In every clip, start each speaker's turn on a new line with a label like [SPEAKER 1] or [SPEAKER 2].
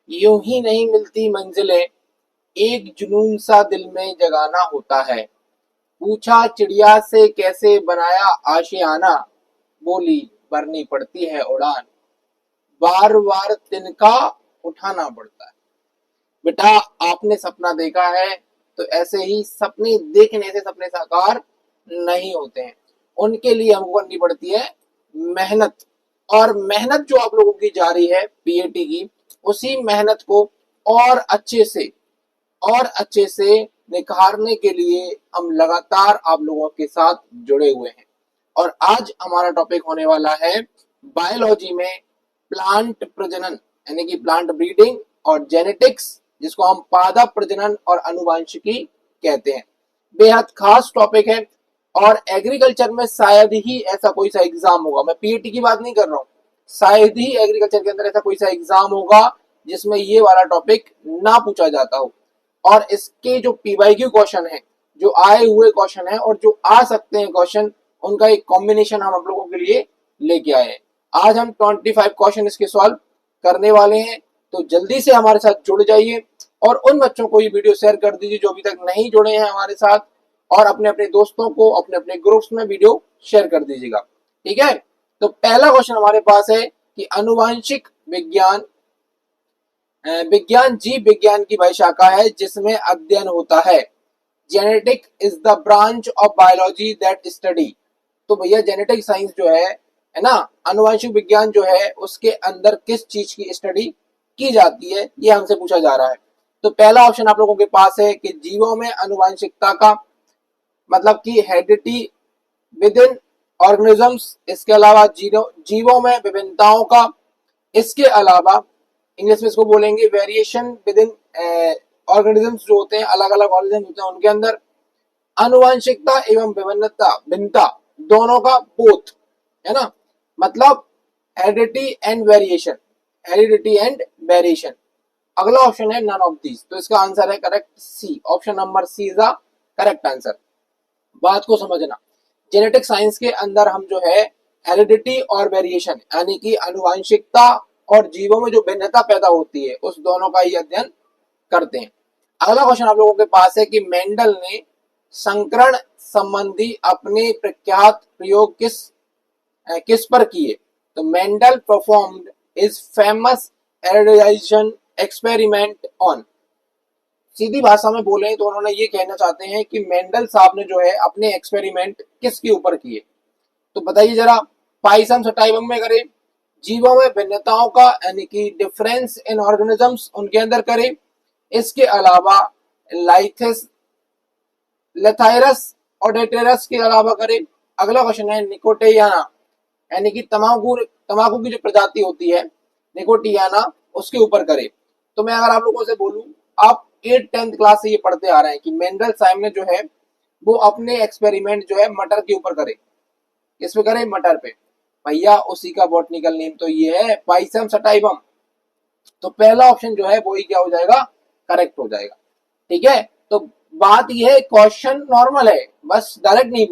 [SPEAKER 1] यूं ही नहीं मिलती मंजिलें, एक जुनून सा दिल में जगाना होता है। पूछा चिड़िया से कैसे बनाया आशियाना, बोली भरनी पड़ती है उड़ान, बार बार तिनका उठाना पड़ता है। बेटा, आपने सपना देखा है तो ऐसे ही सपने देखने से सपने साकार नहीं होते हैं। उनके लिए हमको करनी पड़ती है मेहनत। और मेहनत जो आप लोगों की जारी है पीएटी की, उसी मेहनत को और अच्छे से निखारने के लिए हम लगातार आप लोगों के साथ जुड़े हुए हैं। और आज हमारा टॉपिक होने वाला है बायोलॉजी में प्लांट प्रजनन, यानी कि प्लांट ब्रीडिंग और जेनेटिक्स, जिसको हम पादप प्रजनन और अनुवांशिकी कहते हैं। बेहद खास टॉपिक है और एग्रीकल्चर में शायद ही ऐसा कोई सा एग्जाम होगा, मैं पीएटी की बात नहीं कर रहा हूँ, शायद ही एग्रीकल्चर के अंदर ऐसा कोई सा एग्जाम होगा जिसमें ये वाला टॉपिक ना पूछा जाता हो। और इसके जो पीवाईक्यू क्वेश्चन है, जो आए हुए क्वेश्चन है और जो आ सकते हैं क्वेश्चन, उनका एक कॉम्बिनेशन हम आप लोगों के लिए लेके आए हैं। आज हम 25 क्वेश्चन इसके सॉल्व करने वाले हैं, तो जल्दी से हमारे साथ जुड़ जाइए और उन बच्चों को ये वीडियो शेयर कर दीजिए जो अभी तक नहीं जुड़े हैं हमारे साथ, और अपने अपने दोस्तों को अपने अपने ग्रुप्स में वीडियो शेयर कर दीजिएगा। ठीक है, तो पहला क्वेश्चन हमारे पास है कि अनुवांशिक विज्ञान विज्ञान जीव विज्ञान की वह शाखा है जिसमें अध्ययन होता है। Genetic is the branch of biology that study. तो भैया जेनेटिक साइंस जो है ना, अनुवांशिक विज्ञान जो है उसके अंदर किस चीज की स्टडी की जाती है, ये हमसे पूछा जा रहा है। तो पहला ऑप्शन आप लोगों के पास है कि जीवों में अनुवांशिकता का मतलब कि हेरिडिटी विद इन ऑर्गेनिजम्स, इसके अलावा जीवों में विभिन्नताओं का, इसके अलावा इंग्लिश में इसको बोलेंगे वेरिएशन विद इन ऑर्गेनिजम्स, जो होते हैं अलग अलग ऑर्गेनिज्म होते हैं उनके अंदर, अनुवांशिकता एवं विभिन्नता भिन्नता दोनों का बोथ, है ना, मतलब heredity and variation, heredity and variation. अगला ऑप्शन है नन ऑफ दीज, तो इसका आंसर है correct C, option number C is the correct answer. बात को समझना, जेनेटिक साइंस के अंदर हम जो है हेरिडिटी और वेरिएशन यानी कि अनुवांशिकता और जीवों में जो भिन्नता पैदा होती है उस दोनों का ही अध्ययन करते हैं। अगला क्वेश्चन आप लोगों के पास है कि मेंडल ने संकरण संबंधी अपने प्रख्यात प्रयोग किस किस पर किए। तो Mendel performed his famous hybridisation experiment on. सीधी भाषा में बोले तो उन्होंने ये कहना चाहते हैं कि मेंडल साहब ने जो है अपने एक्सपेरिमेंट किसके ऊपर किए। तो बताइए जरा, पाइसम सटाइवम में करे, जीवों में भिन्नताओं का यानी कि डिफरेंस इन ऑर्गेनिजम्स उनके अंदर करे, इसके अलावा लाइथेस लेथाइरस ऑडेटेरस के अलावा करे। अगला क्वेश्चन है निकोटियाना यानी कि तमाकू तमाकू की जो प्रजाति होती है निकोटियाना, उसके ऊपर करे। तो मैं अगर आप लोगों से बोलूं, आप 8th-10th क्लास से ये पढ़ते आ रहे हैं कि मेंडल साहब ने जो है वो अपने एक्सपेरिमेंट जो है मटर के ऊपर करे। किस पे करे? मटर पे। भैया उसी का बॉटनिकल नेम तो ये है पाइसम सटाइवम। तो पहला ऑप्शन जो है वो ही क्या हो जाएगा? करेक्ट हो जाएगा। ठीक है, तो बात यह है, क्वेश्चन नॉर्मल है, बस डायरेक्ट नहीं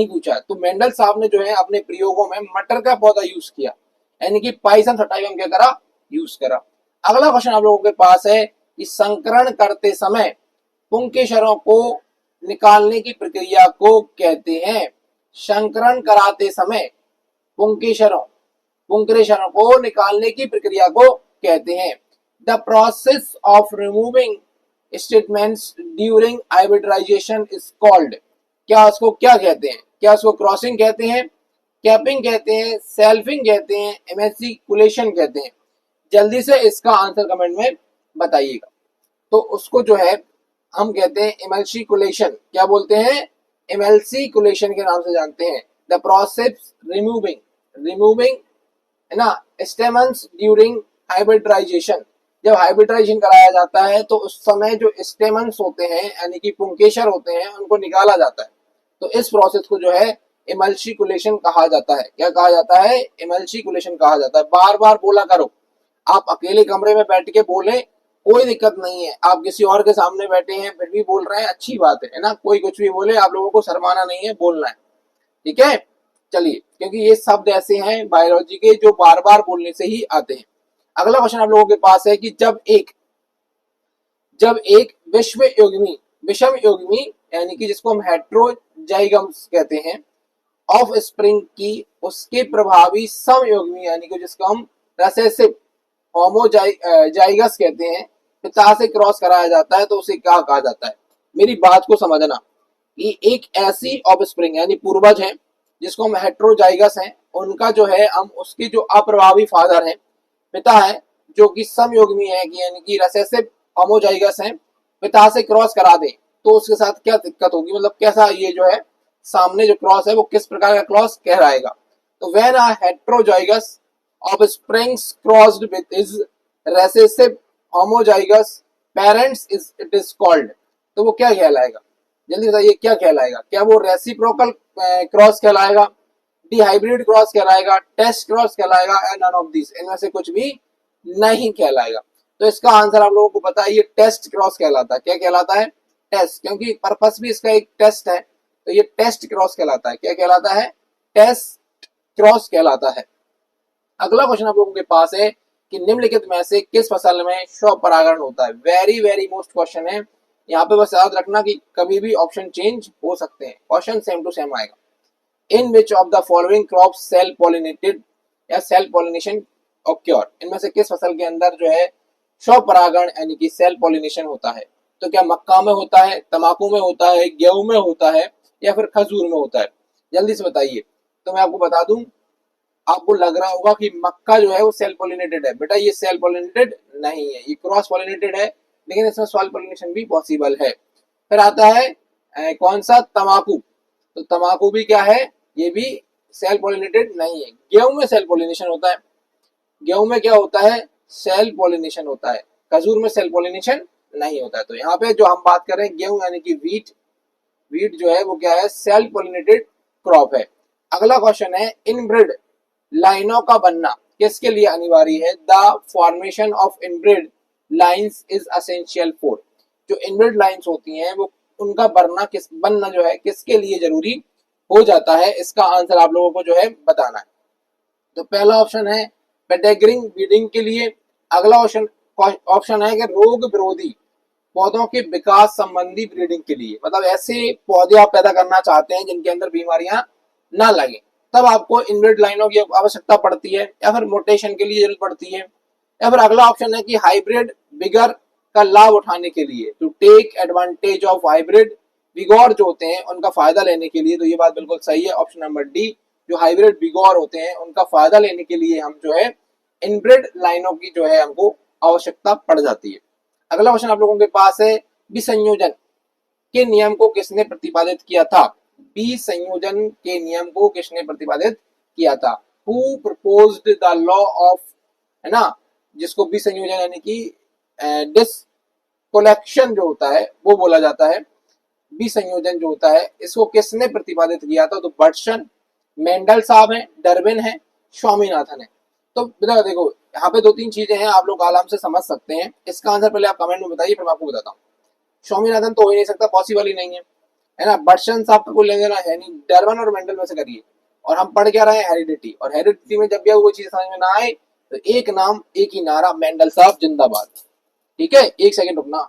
[SPEAKER 1] पूछा, तो मेंडल साहब ने जो है अपने प्रयोगों में मटर का पौधा यूज किया, यानी कि पाइसम सटाइवम क्या करा? यूज करा। अगला क्वेश्चन आप लोगों के पास है कि संकरण करते समय पुंकेसरों को निकालने की प्रक्रिया को कहते हैं। संकरण कराते समय पुंकेसरों को निकालने की प्रक्रिया को कहते हैं। The process of removing statements during hybridisation is called. क्या उसको क्या कहते हैं? क्या उसको क्रॉसिंग कहते हैं, कैपिंग कहते हैं, सेल्फिंग कहते हैं, एमेसिकुलेशन कहते हैं? जल्दी से इसका आंसर कमेंट में बताइएगा। तो उसको जो है हम कहते हैं एमल्सिकुलेशन। क्या बोलते हैं? एमल्सिकुलेशन के नाम से जानते हैं। द प्रोसेस रिमूविंग है ना स्टेमन्स ड्यूरिंग हाइब्रिडाइजेशन। जब हाइब्रिडाइजेशन कराया जाता है तो उस समय जो स्टेमन्स होते हैं यानी कि पुंकेसर होते हैं उनको निकाला जाता है। तो इस प्रोसेस को जो है एमल्सिकुलेशन कहा जाता है। क्या कहा जाता है? एमल्सिकुलेशन कहा जाता है। बार बार बोला करो, आप अकेले कमरे में बैठ के बोले कोई दिक्कत नहीं है, आप किसी और के सामने बैठे हैं फिर भी बोल रहे हैं, अच्छी बात है ना, कोई कुछ भी बोले, आप लोगों को शर्माना नहीं है, बोलना है। ठीक है, चलिए, क्योंकि ये शब्द ऐसे हैं बायोलॉजी के जो बार बार बोलने से ही आते हैं। अगला क्वेश्चन आप लोगों के पास है कि जब एक विषम युग्मी यानी कि जिसको हम हेट्रोजाइगम्स कहते हैं ऑफ स्प्रिंग की उसके प्रभावी समयुग्मी यानी कि जिसको हम रिसेसिव होमोजाइगस कहते हैं, पिता से क्रॉस कराया जाता है तो उसे क्या कहा जाता है। मेरी बात को समझना कि एक ऐसी ऑफस्प्रिंग यानी पूर्वज है जिसको हम हेट्रोजाइगस हैं, उनका जो है हम उसके जो अप्रभावी फादर है, पिता है जो कि समयुग्मी है यानी कि रिसेसिव होमोजाइगस है, पिता से क्रॉस करा दे तो उसके साथ क्या दिक्कत होगी, मतलब कैसा ये जो है सामने जो क्रॉस है वो किस प्रकार का क्रॉस कहलाएगा। तो when a heterozygous offsprings crossed with his recessive homozygous parents it is called, तो वो क्या कहलाएगा, जल्दी बताइए क्या कहलाएगा। क्या वो रेसिप्रोकल क्रॉस कहलाएगा, डिहाइब्रिड क्रॉस कहलाएगा, टेस्ट क्रॉस कहलाएगा, एंड नन ऑफ दिस, इनमें से कुछ भी नहीं कहलाएगा। तो इसका आंसर आप लोगों को पता है, ये टेस्ट क्रॉस कहलाता है। क्या कहलाता है, टेस्ट, क्योंकि पर्पस भी इसका एक टेस्ट है तो ये टेस्ट क्रॉस कहलाता है। क्या कहलाता है, टेस्ट क्रॉस कहलाता है। अगला क्वेश्चन आप लोगों के पास है कि निम्नलिखित में से किस फसल में स्वपरागण होता है। वेरी वेरी मोस्ट क्वेश्चन है, यहाँ पे बस याद रखना कि कभी भी ऑप्शन चेंज हो सकते हैं, क्वेश्चन सेम टू सेम आएगा। In which of the following crop self pollinated या सेल्फ पॉलिनेशन ऑक्योर, इनमें से किस फसल के अंदर जो है स्वपरागण यानी कि सेल्फ पॉलिनेशन होता है। तो क्या मक्का में होता है, तंबाकू में होता है, गेहूं में होता है, या फिर खजूर में होता है, जल्दी से बताइए। तो मैं आपको बता दूं, आपको लग रहा होगा कि मक्का जो है वो सेल्फ पॉलिनेटेड है, बेटा ये सेल्फ पॉलिनेटेड नहीं है, ये क्रॉस पॉलिनेटेड है, लेकिन इसमें सेल्फ पॉलिनेशन भी पॉसिबल है। फिर आता है कौन सा, तंबाकू, तो तंबाकू भी क्या है, ये भी सेल्फ पॉलिनेटेड नहीं है। गेहूं में सेल्फ पॉलिनेशन होता है, गेहूं में क्या होता है, सेल्फ पॉलिनेशन होता है, खजूर में सेल्फ पॉलिनेशन नहीं होता है। तो यहाँ पे जो हम बात कर रहे हैं गेहूं यानी कि वीट जो है वो क्या है, सेल्फ पॉलिनेटेड क्रॉप है। अगला क्वेश्चन है, इनब्रिड लाइनों का बनना किसके लिए अनिवार्य है। The formation of inbred lines is essential for, जो इनब्रिड लाइंस होती हैं वो उनका बनना जो है किसके लिए जरूरी हो जाता है, इसका आंसर आप लोगों को जो है बताना है। तो पहला ऑप्शन है पेडेग्रिंग ब्रीडिंग के लिए। अगला ऑप्शन है कि रोग विरोधी पौधों के विकास संबंधी ब्रीडिंग के लिए, मतलब ऐसे पौधे आप पैदा करना चाहते हैं जिनके अंदर बीमारियां ना लगे, तब आपको इनब्रिड लाइनों की आवश्यकता पड़ती है, या फिर मोटेशन के लिए जरूरत पड़ती है। या फिर अगला ऑप्शन है कि हाइब्रिड विगर का लाभ उठाने के लिए, to take advantage of hybrid vigour जो होते हैं उनका फायदा लेने के लिए। तो ये बात बिल्कुल सही है, ऑप्शन नंबर डी, जो हाइब्रिड विगोर होते हैं उनका फायदा लेने के लिए हम जो है इनब्रिड लाइनों की जो है हमको आवश्यकता पड़ जाती है। अगला क्वेश्चन आप लोगों के पास है, विसंयोजन के नियम को किसने प्रतिपादित किया था। विसंयोजन के नियम को किसने प्रतिपादित किया था, who proposed the law of, है ना, जिसको विसंयोजन यानी कि डिस्कोलेक्शन जो होता है वो बोला जाता है। विसंयोजन जो होता है इसको किसने प्रतिपादित किया था, तो बर्टसन, मेंडल साहब हैं, डार्विन है, स्वामीनाथन है। तो देखो यहाँ पे दो तीन चीजें हैं, आप लोग आराम से समझ सकते हैं। इसका आंसर पहले आप कमेंट में बताइए, फिर मैं आपको बताता हूँ। स्वामीनाथन तो हो ही नहीं सकता, पॉसिबल ही नहीं है ना। बर्टसन साहब का कोई लेना देना है नहीं, डार्विन और मेंडल में से करिए। और हम पढ़ क्या रहे हैं, हेरिडिटी, और हेरिडिटी में जब भी वो चीज समझ में ना आए तो एक नाम एक ही नारा, मेंडल साहब जिंदाबाद। ठीक है, एक सेकंड रुकना।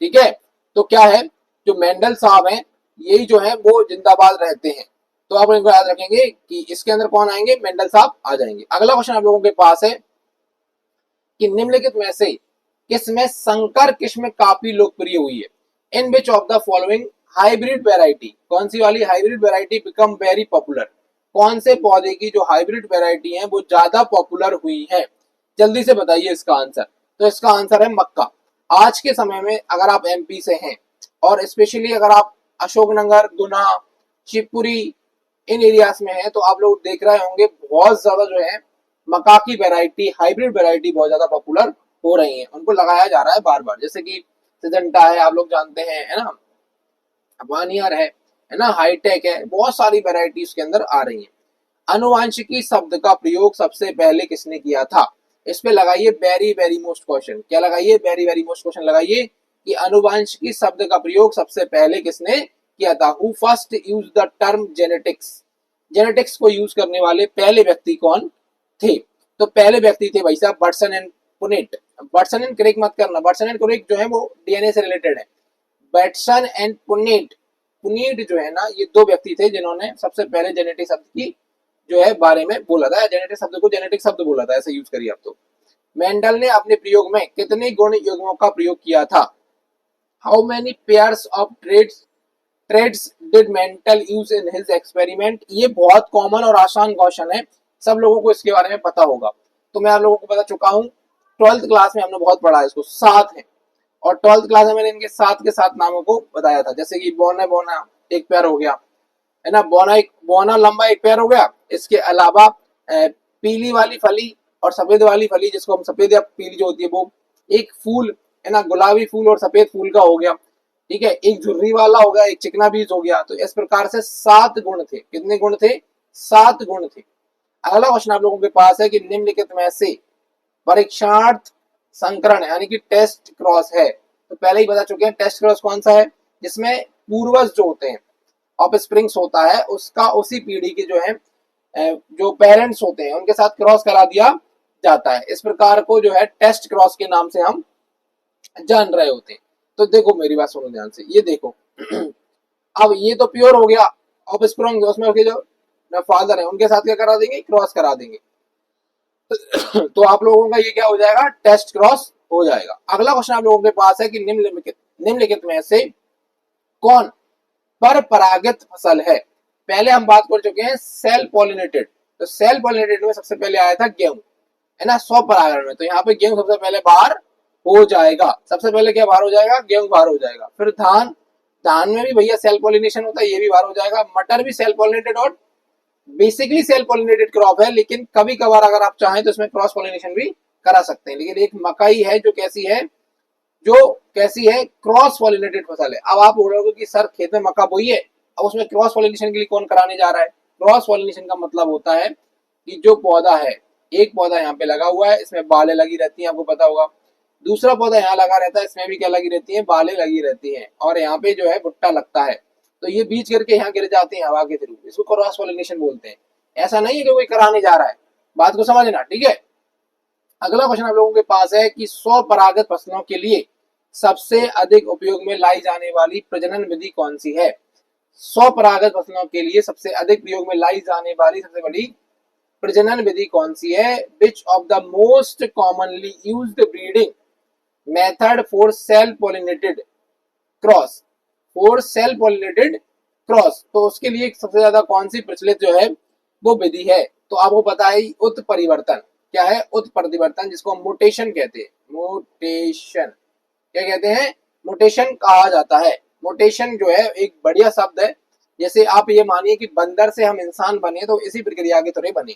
[SPEAKER 1] ठीक है, तो क्या है, जो मेंडल साहब हैं यही जो है वो जिंदाबाद रहते हैं। तो आप इनको याद रखेंगे कि इसके अंदर कौन आएंगे, मेंडल साहब आ जाएंगे। अगला क्वेश्चन आप लोगों के पास है कि निम्नलिखित में से किसमें संकर किस्म काफी लोकप्रिय हुई है। In which of the following hybrid variety, कौन सी वाली hybrid variety become very popular, कौन से पौधे की जो हाइब्रिड वेराइटी है वो ज्यादा पॉपुलर हुई है, जल्दी से बताइए इसका आंसर। तो इसका आंसर है मक्का। आज के समय में अगर आप एमपी से हैं और स्पेशली अगर आप अशोकनगर, गुना, शिवपुरी इन एरियाज में हैं तो आप लोग देख रहे होंगे बहुत ज्यादा जो है मक्का की वेराइटी, हाइब्रिड वेराइटी बहुत ज्यादा पॉपुलर हो रही है, उनको लगाया जा रहा है बार बार। जैसे कि सिजेंटा है, आप लोग जानते हैं, है ना, वानियर है ना, हाईटेक है, बहुत सारी वेराइटी उसके अंदर आ रही है। अनुवांशिकी शब्द का प्रयोग सबसे पहले किसने किया था, इस पे लगाइए वेरी वेरी मोस्ट क्वेश्चन। क्या लगाइए, वेरी वेरी मोस्ट क्वेश्चन लगाइए कि अनुवांशिकी शब्द का प्रयोग सबसे पहले किसने किया था? Who first use the term genetics? Genetics को यूज करने वाले पहले व्यक्ति कौन थे? तो पहले व्यक्ति थे भाई साहब बर्टसन एंड पुनेट। बर्टसन एंड क्रेग मत करना, बर्टसन एंड क्रेग जो है वो डीएनए से रिलेटेड है। बर्टसन एंड पुनेट, पुनेट जो है ना, ये दो व्यक्ति थे जिन्होंने सबसे पहले जेनेटिक शब्द की जो है बारे में बोला था, जेनेटिक शब्द को जेनेटिक शब्द बोला था, ऐसे यूज करिए आप। तो मेंडल ने अपने प्रयोग में कितने गुण युग्मों का प्रयोग किया था? How many pairs of trades did Mendel use in his experiment? ये बहुत कॉमन और आसान क्वेश्चन है, सब लोगों को इसके बारे में पता होगा। तो मैं आप लोगों को बता चुका हूँ, 12th क्लास में हमने बहुत पढ़ा है इसको, 7 है। और 12th क्लास में मैंने इनके 7 के 7 नामों को बताया था, जैसे कि बोना बोना एक पेयर हो गया है ना, बोना लंबा एक पेयर हो गया। इसके अलावा पीली वाली फली और सफेद वाली फली, जिसको हम सफेद या पीली जो होती है वो, एक फूल है ना, गुलाबी फूल और सफेद फूल का हो गया, ठीक है, एक झुर्री वाला हो गया, एक चिकना बीज हो गया। तो इस प्रकार से 7 गुण थे। कितने गुण थे? 7 गुण थे। अगला क्वेश्चन आप लोगों के पास है कि निम्नलिखित में से परीक्षणार्थ संकरण यानी कि टेस्ट क्रॉस है। तो पहले ही बता चुके हैं टेस्ट क्रॉस कौन सा है, जिसमें पूर्वज जो होते हैं, ऑफ स्प्रिंग्स होता है, उसका उसी पीढ़ी के जो है जो पेरेंट्स होते हैं उनके साथ क्रॉस करा दिया जाता है। इस प्रकार को जो है टेस्ट क्रॉस के नाम से हम जान रहे होते हैं। तो देखो मेरी बात सुनो ध्यान से, ये देखो अब ये तो प्योर हो गया ऑफ स्प्रिंग, उसमें उसके जो फादर है उनके साथ क्या करा देंगे? क्रॉस करा देंगे। तो आप लोगों का ये क्या हो जाएगा? टेस्ट क्रॉस हो जाएगा। अगला क्वेश्चन आप लोगों के पास है कि निम्नलिखित में से कौन पर परागित फसल है? पहले हम बात कर चुके हैं सेल पॉलिनेटेड। तो सेल पॉलिनेटेड में सबसे पहले आया था गेहूं, है ना, 100 परागण में। तो यहाँ पे गेहूं सबसे पहले बाहर हो जाएगा। सबसे पहले क्या बाहर हो जाएगा? गेहूं बाहर हो जाएगा। फिर धान, धान में भी भैया सेल पॉलिनेशन होता है, ये भी बाहर हो जाएगा। मटर भी सेल पॉलिनेटेड और बेसिकली सेल पॉलिनेटेड क्रॉप है, लेकिन कभी कभार अगर आप चाहें तो इसमें क्रॉस पॉलिनेशन भी करा सकते हैं। लेकिन एक मकई है जो कैसी है क्रॉस पॉलिनेटेड फसल है। अब आप बोलोगे कि सर खेत में मक्का बोई है, अब उसमें क्रॉस पॉलिनेशन के लिए कौन कराने जा रहा है? क्रॉस पॉलिनेशन का मतलब होता है कि जो पौधा है, एक पौधा यहाँ पे लगा हुआ है, इसमें बालें लगी रहती हैं, आपको पता होगा। दूसरा पौधा यहाँ लगा रहता है, इसमें भी क्या लगी रहती है? बालें लगी रहती हैं, और यहाँ पे जो है भुट्टा लगता है। तो ये बीज करके यहाँ गिर जाते हैं हवा के थ्रू, इसको क्रॉस पॉलिनेशन बोलते हैं। ऐसा नहीं है कि कोई कराने जा रहा है, बात को समझना, ठीक है। अगला क्वेश्चन आप लोगों के पास है कि 100 परागत फसलों के लिए सबसे अधिक उपयोग में लाई जाने वाली प्रजनन विधि कौन सी है? 100 परागत फसलों के लिए सबसे अधिक प्रयोग में लाई जाने वाली सबसे बड़ी प्रजनन विधि कौन सी है? विच of the most commonly used breeding method for sale pollinated cross? For sale pollinated cross, तो उसके लिए सबसे ज्यादा कौन सी प्रचलित जो है वो विधि है? तो आपको पता है उत्परिवर्तन। क्या है? उत्परिवर्तन, जिसको हम मोटेशन कहते हैं। मोटेशन क्या कहते हैं? मोटेशन कहा जाता है। मोटेशन जो है एक बढ़िया शब्द है। जैसे आप ये मानिए कि बंदर से हम इंसान बने, तो इसी प्रक्रिया के तरह बने।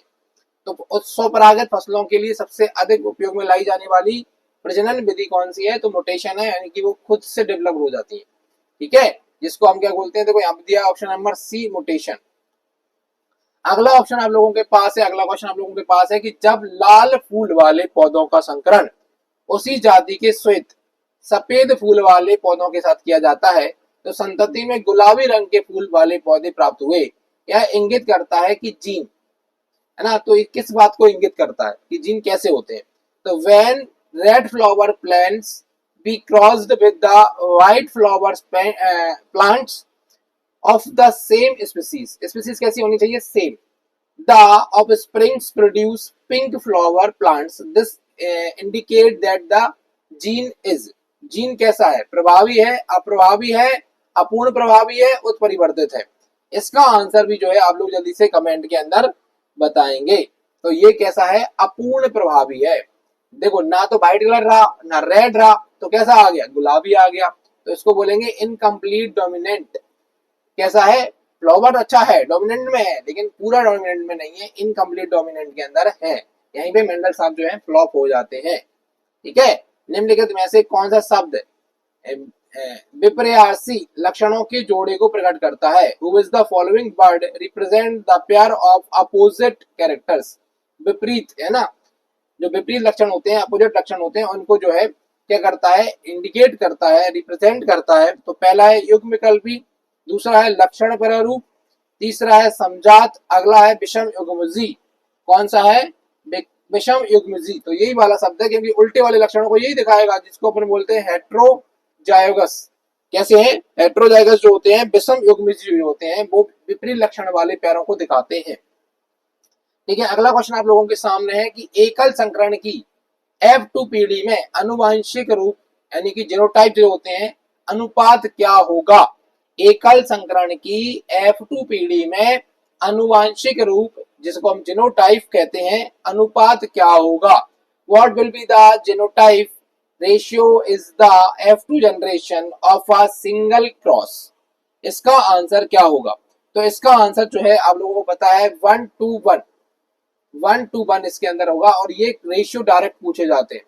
[SPEAKER 1] तो 100 परागत फसलों के लिए सबसे अधिक उपयोग में लाई जाने वाली प्रजनन विधि कौन सी है? तो मोटेशन है, यानी कि वो खुद से डेवलप हो जाती है, ठीक है, जिसको हम क्या बोलते हैं? देखो यहाँ पे दिया ऑप्शन नंबर सी, मोटेशन। अगला ऑप्शन आप लोगों के पास है, अगला क्वेश्चन आप लोगों के पास है कि जब लाल फूल वाले पौधों का संकरण उसी जाति के श्वेत सफेद फूल वाले पौधों के साथ किया जाता है, तो संतति में गुलाबी रंग के फूल वाले पौधे प्राप्त हुए। यह इंगित करता है कि जीन, है ना, तो किस बात को इंगित करता है कि जीन कैसे होते हैं? तो when red flower plants B crossed with the white flowers plants of the same species, species कैसी होनी चाहिए? Same. The offsprings produce pink flower plants, this indicate that the gene is, gene कैसा है? प्रभावी है, अप्रभावी है, अपूर्ण प्रभावी है, उत्परिवर्तित है? इसका आंसर भी जो है आप लोग जल्दी से कमेंट के अंदर बताएंगे। तो ये कैसा है? अपूर्ण प्रभावी है। देखो ना तो व्हाइट कलर रहा ना रेड रहा, तो कैसा आ गया? गुलाबी आ गया। तो इसको बोलेंगे इनकम्प्लीट डोमिनेंट। कैसा है? फ्लावर अच्छा है, डोमिनेंट में है, लेकिन पूरा डोमिनेंट में नहीं है, इनकम्प्लीट डोमिनेंट के अंदर है। यहीं पे मेंडल साहब जो है फ्लॉप हो जाते हैं, ठीक है। निम्नलिखित में से कौन सा शब्द विपर्यासी लक्षणों के जोड़े को प्रकट करता है? Who is the following word represent the pair of opposite characters? विपरीत, है ना, जो विपरीत लक्षण होते हैं, अपोजिट लक्षण होते हैं, उनको जो है क्या करता है? इंडिकेट करता है, रिप्रेजेंट करता है। तो पहला है युग्मविकल्पी, दूसरा है लक्षण प्रारूप, तीसरा है समजात, अगला है विषम युग्मजी। कौन सा है? विषम युग्मजी। तो यही वाला शब्द है, क्योंकि उल्टे वाले लक्षणों को यही दिखाएगा, जिसको अपन बोलते हैं हेट्रोजाइगस। कैसे हैं? हेट्रोजाइगस जो होते हैं, विषम युग्मजी जो होते हैं, वो विपरीत लक्षण वाले पैरों को दिखाते हैं। ठीक है, अगला क्वेश्चन आप लोगों के सामने है कि एकल संकरण की F2 पीढ़ी में अनुवांशिक रूप यानी कि जीनोटाइप जो होते हैं, अनुपात क्या होगा? एकल संकरण की F2 पीढ़ी में अनुवांशिक रूप, जिसको हम जीनोटाइप कहते हैं, अनुपात क्या होगा? What will be the genotype ratio is the F2 generation of a single cross? इसका आंसर क्या होगा? तो इसका आंसर जो है आप लोगों को पता है 1:1, 1:1 इसके अंदर होगा। और ये रेशियो डायरेक्ट पूछे जाते हैं,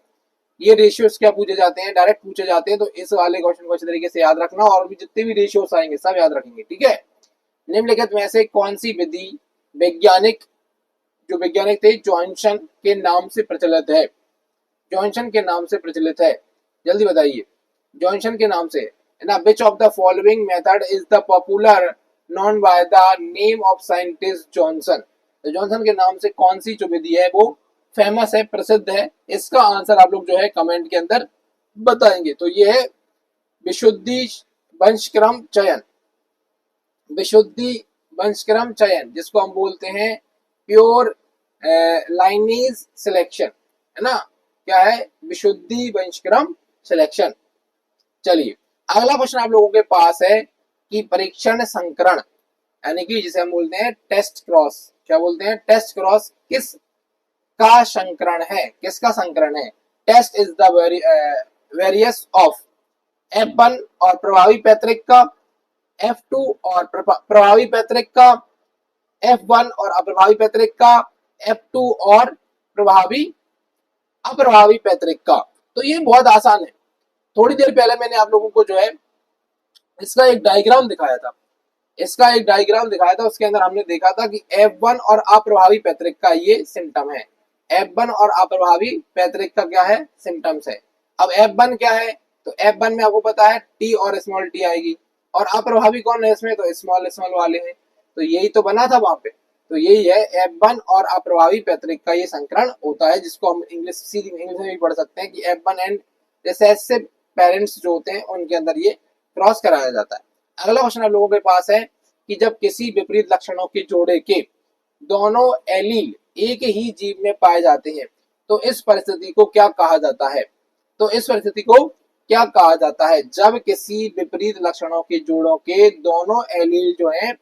[SPEAKER 1] ये रेशियोस क्या पूछे जाते हैं? डायरेक्ट पूछे जाते हैं। तो इस वाले क्वेश्चन को अच्छे तरीके से याद रखना, और भी जितने भी रेशियोस आएंगे सब याद रखेंगे। ठीक है, निम्नलिखित में से कौन सी विधि वैज्ञानिक थे जॉनसन के नाम से प्रचलित है? जॉनसन के नाम से प्रचलित है, जल्दी बताइए। जॉनसन के नाम से है ना। विच of the following method is the popular known by the name of scientist Johnson? तो जॉनसन के नाम से कौन सी जो विधि है वो फेमस है, प्रसिद्ध है? इसका आंसर आप लोग जो है कमेंट के अंदर बताएंगे। तो ये है विशुद्धि वंशक्रम चयन, विशुद्धि वंशक्रम चयन, जिसको हम बोलते हैं प्योर लाइनेज सिलेक्शन, है ना। क्या है? विशुद्धि वंशक्रम सिलेक्शन। चलिए, अगला क्वेश्चन आप लोगों के पास है कि परीक्षण संकरण यानी कि जिसे हम बोलते हैं टेस्ट क्रॉस, क्या बोलते हैं? टेस्ट क्रॉस किस का संकरण है? किसका संकरण है? Test is the various of F1 और प्रभावी पैतृक का, F2 और प्रभावी पैतृक का, F1 और अप्रभावी पैतृक का, F2 और प्रभावी अप्रभावी पैतृक का। तो ये बहुत आसान है। थोड़ी देर पहले मैंने आप लोगों को जो है इसका एक डायग्राम दिखाया था, उसके अंदर हमने देखा था कि F1 और अप्रभावी पैतृक का ये सिम्टम है। F1 और अप्रभावी पैतृक का क्या है? सिम्टम्स है। अब F1 क्या है? तो F1 में आपको पता है T और स्मॉल t आएगी, और अप्रभावी कौन है इसमें? तो स्मॉल वाले हैं। तो यही तो बना था वहां पे। तो यही है F1 और अप्रभावी पैतृक का ये संकरण होता है, जिसको हम इंग्लिश में भी पढ़ सकते हैं कि F1 एंड रिसेसिव पेरेंट्स जो होते हैं उनके अंदर ये क्रॉस कराया जाता है। अगला क्वेश्चन आप लोगों के पास है कि जब किसी विपरीत लक्षणों के जोड़े के दोनों एलील एक ही जीव में पाए जाते हैं, तो इस परिस्थिति को क्या कहा जाता है? तो इस परिस्थिति को क्या कहा जाता है? जब किसी विपरीत लक्षणों के जोड़ों के दोनों एलील जो हैं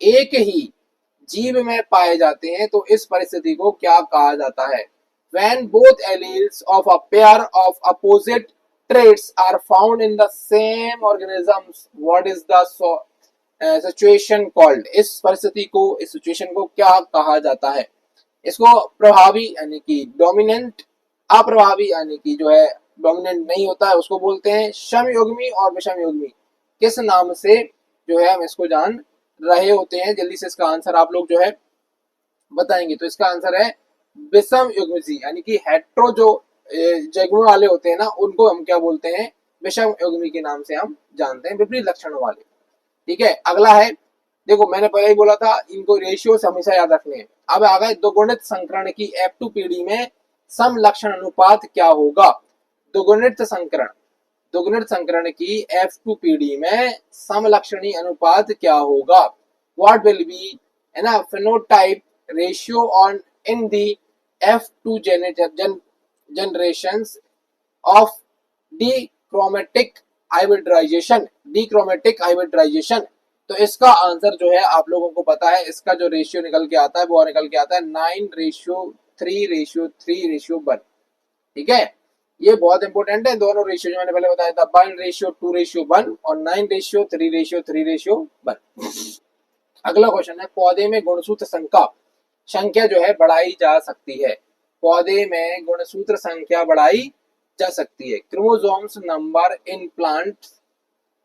[SPEAKER 1] एक ही जीव में पाए जाते हैं, तो इस परिस्थिति को क्या कहा जाता है? When both alleles of a pair of opposite traits are found in the same organisms, what is the situation called? इस परिस्थिति को, इस सिचुएशन को क्या कहा जाता है? इसको प्रभावी यानी कि डोमिनेंट, अप्रभावी यानी कि जो है डोमिनेंट नहीं होता है उसको बोलते हैं समयुग्मी, और विषमयुग्मी किस नाम से जो है हम इसको जान रहे होते हैं? जल्दी से इसका आंसर आप लोग जो है बताएंगे। तो इसका आंसर है विषम युग्मजी, यानी कि हेट्रो जो जगमों वाले होते हैं ना, उनको हम क्या बोलते हैं? विषम युग्मी के नाम से हम जानते हैं, विपरीत लक्षणों वाले। ठीक है, अगला है, देखो मैंने पहले ही बोला था इनको रेशियो से हमेशा याद रखने हैं। अब आ गए दोगुणित संकरण की F2 पीढ़ी में सम लक्षण अनुपात क्या होगा? दोगुणित संकरण की F2 पीढ़ी में समलक्षणी अनुपात क्या होगा? What will be है ना phenotype ratio on in the F2 generations of dichromatic hybridization? तो इसका आंसर जो है आप लोगों को पता है, इसका जो रेशियो निकल के आता है वो निकल के आता है 9:3:1। ठीक है, ये बहुत इंपॉर्टेंट है। दोनों रेशियो जो मैंने पहले बताया था 1:2:1 और 9:3:3:1। अगला क्वेश्चन है, पौधे में गुणसूत्र संख्या जो है बढ़ाई जा सकती है? पौधे में गुणसूत्र संख्या बढ़ाई जा सकती है। Chromosomes number in plants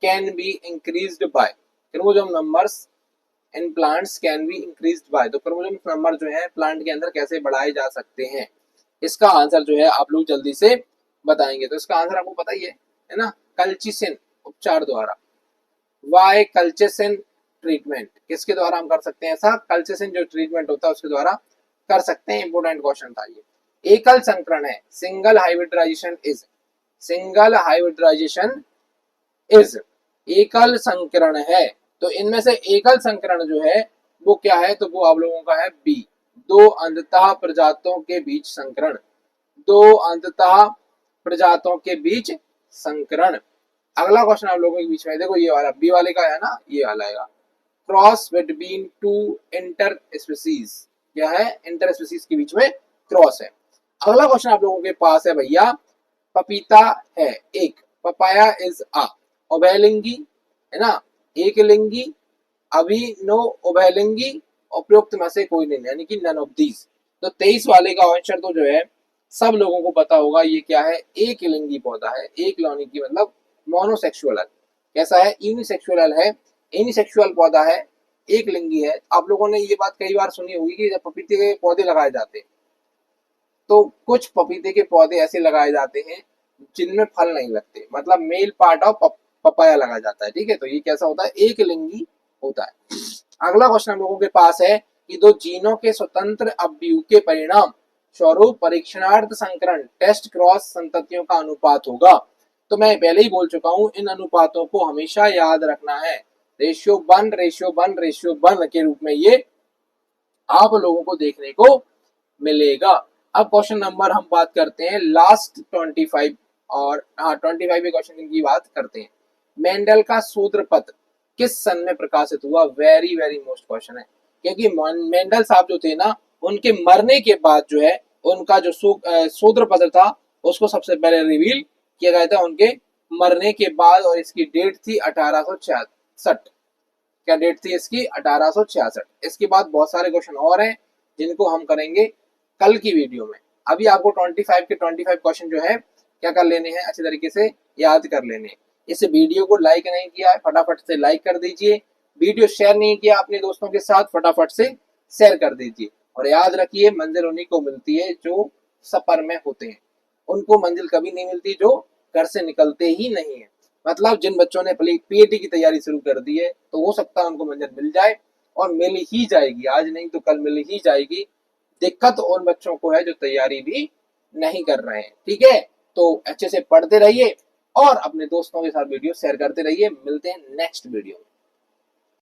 [SPEAKER 1] can be increased by, chromosome numbers in plants can be increased by. तो क्रोमोसोम नंबर जो है प्लांट के अंदर कैसे बढ़ाए जा सकते हैं? इसका आंसर जो है आप लोग जल्दी से बताएंगे। तो इसका आंसर आपको पता ही है ना, कल्चिसिन उपचार द्वारा। वाई कल्चेसिन ट्रीटमेंट, किसके द्वारा हम कर सकते हैं ऐसा? कल्चेसिन जो ट्रीटमेंट होता है उसके द्वारा कर सकते हैं। इंपोर्टेंट क्वेश्चन था ये। एकल संकरण है, single hybridisation is, single hybridisation is, एकल संकरण है। तो इनमें से एकल संकरण जो है वो क्या है? तो वो आप लोगों का है बी, दो अंततः प्रजातों के बीच संकरण, दो अंततः प्रजातों के बीच संकरण। अगला क्वेश्चन आप लोगों के बीच में देखो, ये वाला बी वाले का है ना, ये वाला आएगा cross between two inter species, क्या है? इंटर स्पीसीज के बीच में क्रॉस है। अगला क्वेश्चन आप लोगों के पास है भैया, पपीता है एक, पपाया इज अ, उभयलिंगी है ना, एक लिंगी, अभिनो उभयलिंगी, उपयुक्त में से कोई नहीं, यानी कि नन ऑफ दीज। तो 23 वाले का आंसर तो जो है सब लोगों को पता होगा, ये क्या है? एक लिंगी पौधा है, एक लिंगी मतलब मोनोसेक्सुअल। कैसा है? यूनिसेक्सुअल है, इनिसेक्सुअल पौधा है, एक लिंगी है। आप लोगों ने ये बात कई बार सुनी होगी कि जब पपीते के पौधे लगाए जाते हैं तो कुछ पपीते के पौधे ऐसे लगाए जाते हैं जिनमें फल नहीं लगते, मतलब मेल पार्ट ऑफ पपाया लगा जाता है, ठीक है? तो ये कैसा होता है? एक लिंगी होता है। अगला क्वेश्चन हम लोगों के पास है कि दो जीनों के स्वतंत्र अवयव के परिणाम स्वरूप परीक्षणार्थ संकरण टेस्ट क्रॉस संततियों का अनुपात होगा। तो मैं पहले ही बोल चुका हूं, इन अनुपातों को हमेशा याद रखना है, रेशियो 1 रेशियो 1 रेशियो 1 के रूप में ये आप लोगों को देखने को मिलेगा। अब क्वेश्चन नंबर हम बात करते हैं लास्ट 25 और 25 क्वेश्चन की बात करते हैं। मेंडल का सूत्र पत्र किस सन में प्रकाशित हुआ? वेरी वेरी मोस्ट क्वेश्चन है, क्योंकि मेंडल साहब जो थे ना, उनके मरने के बाद जो है उनका जो सूत्र पत्र था उसको सबसे पहले रिवील किया गया था उनके मरने के बाद, और इसकी डेट थी 1866। क्या डेट थी इसकी? 1866। इसके बाद बहुत सारे क्वेश्चन और हैं जिनको हम करेंगे कल की वीडियो में। अभी आपको 25 के 25 क्वेश्चन जो है क्या कर लेने हैं? अच्छे तरीके से याद कर लेने हैं। इस वीडियो को लाइक नहीं किया है, फटाफट से लाइक कर दीजिए। वीडियो शेयर नहीं किया अपने दोस्तों के साथ, फटाफट से शेयर कर दीजिए। और याद रखिए, मंजिल उन्हीं को मिलती है जो सफर में होते हैं, उनको मंजिल कभी नहीं मिलती जो घर से निकलते ही नहीं है। मतलब जिन बच्चों ने पीएटी की तैयारी शुरू कर दी है तो हो सकता है उनको मंजिल मिल जाए, और मिल ही जाएगी, आज नहीं तो कल मिल ही जाएगी। दिक्कत उन बच्चों को है जो तैयारी भी नहीं कर रहे हैं, ठीक है? तो अच्छे से पढ़ते रहिए और अपने दोस्तों के साथ वीडियो शेयर करते रहिए। मिलते हैं नेक्स्ट वीडियो में।